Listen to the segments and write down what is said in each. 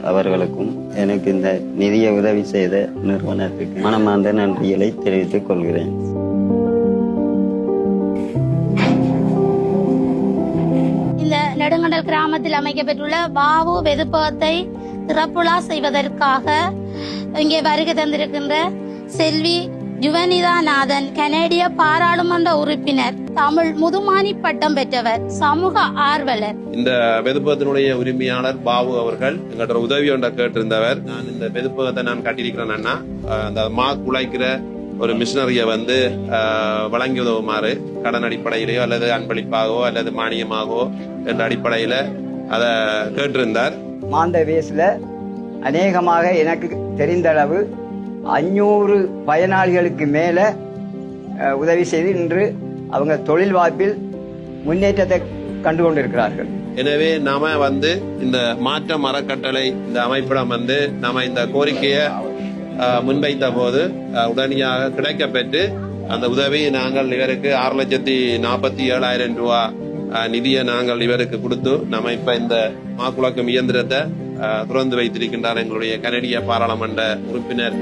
அவர்களுக்கும் எனக்கு இந்த நிதிய உதவி செய்த நிறுவனத்துக்கு மனமார்ந்த நன்றிகளை தெரிவித்துக் கொள்கிறேன். இந்த நெடுங்கடல் கிராமத்தில் அமைக்கப்பட்டுள்ள பாவு வெதுப்பகத்தை திறப்புலா செய்வதற்காக இங்கே வருகை தந்திருக்கின்ற செல்வி ஜுவனிதாநாதன், கனேடிய பாராளுமன்ற உறுப்பினர், தமிழ் முதுமானி பட்டம் பெற்றவர், சமூக ஆர்வலர். இந்த வெதுப்பகத்தினுடைய உரிமையாளர் பாபு அவர்கள் எங்கள்கிட்ட உதவி ஒன்றை கேட்டிருந்தவர். நான் இந்த வெதுப்பகத்தை நான் கட்டியிருக்கிறேன்னா அந்த குழைக்கிற ஒரு மிஷினரியை வழங்கி உதவுமாறு கடன் அடிப்படையிலேயோ அல்லது அன்பளிப்பாகவோ அல்லது மானியமாகவோ என்ற அடிப்படையில அதை கேட்டிருந்தார். மாந்த வயசுல அநேகமாக எனக்கு தெரிந்த அளவு 500 பயனாளிகளுக்கு மேல உதவி செய்து இன்று அவங்க தொழில் வாய்ப்பில் முன்னேற்றத்தை கண்டு கொண்டிருக்கிறார்கள். எனவே நாம இந்த மாற்ற மரக்கட்டளை இந்த அமைப்பிடம் நாம இந்த கோரிக்கையை முன்வைத்த போது உடனடியாக கிடைக்கப்பெற்று அந்த உதவி நாங்கள் இவருக்கு 6,47,000 ரூபாய் நிதியை நாங்கள் இவருக்கு கொடுத்து நம்ம இப்ப இந்த மாக்குளக்கும் இயந்திரத்தை துறந்து வைத்திருக்கின்றார் எங்களுடைய கனடிய பாராளுமன்ற உறுப்பினர்.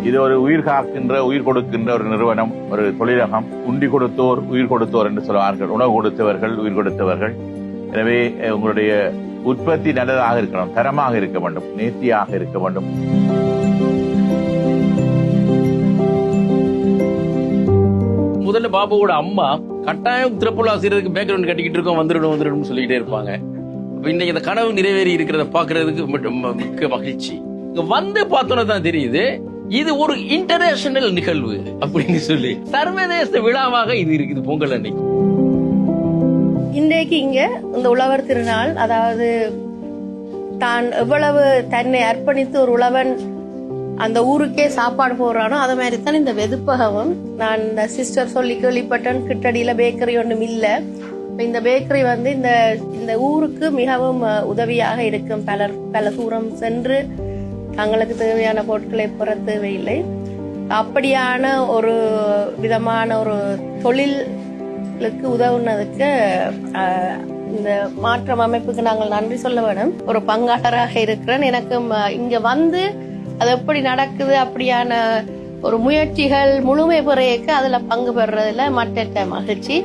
இது ஒரு உயிர் காக்கின்ற, உயிர் கொடுக்கின்ற ஒரு நிறுவனம், ஒரு தொழிலகம். உண்டி கொடுத்தோர் உயிர் கொடுத்தோர் என்று சொல்வார்கள். உணவு கொடுத்தவர்கள் உயிர் கொடுத்தவர்கள். எனவே உங்களுடைய உற்பத்தி நல்லதாக இருக்கணும், தரமாக இருக்க வேண்டும், நேர்த்தியாக இருக்க வேண்டும். முதல்ல பாபாவோட அம்மா கட்டாயம் திறப்புலா செய்யறதுக்கு பேக்ரவுண்ட் கட்டிக்கிட்டு இருக்கோம், வந்துடும் சொல்லிக்கிட்டே இருப்பாங்க. இன்னைக்கு இந்த கனவு நிறைவேறி இருக்கிறத பாக்குறதுக்கு மிக்க மகிழ்ச்சி. இங்க பார்த்தோன்னு தான் தெரியுது இது ஒரு இன்டர்நேஷனல் நிகழ்வு அப்படின்னு சொல்லி சர்வதேச விழாவாக இது இருக்குது பொங்கல் அன்னைக்கு. இன்றைக்கு இங்க இந்த உழவர் திருநாள், அதாவது தான் எவ்வளவு தன்னை அர்ப்பணித்து ஒரு உழவன் அந்த ஊருக்கே சாப்பாடு போடுறானோ அது மாதிரி தான் இந்த வெதுப்பகமும். நான் இந்த சிஸ்டர் சொல்லி கேள்விப்பட்டேன், கிட்டடியில பேக்கரி ஒன்றும் இல்ல. இந்த பேக்கரி இந்த ஊருக்கு மிகவும் உதவியாக இருக்கும். பல தூரம் சென்று தங்களுக்கு தேவையான பொருட்களை பெற தேவையில்லை. அப்படியான ஒரு விதமான ஒரு தொழிலுக்கு உதவுனதுக்கு இந்த மாற்றம் அமைப்புக்கு நாங்கள் நன்றி சொல்ல வேண்டும். ஒரு பங்காளராக இருக்கிறேன். எனக்கும் இங்க அது எப்படி நடக்குது அப்படியான ஒரு முயற்சிகள் முழுமை பெறையக்கு அதுல பங்கு பெறுறதுல மற்ற மகிழ்ச்சி.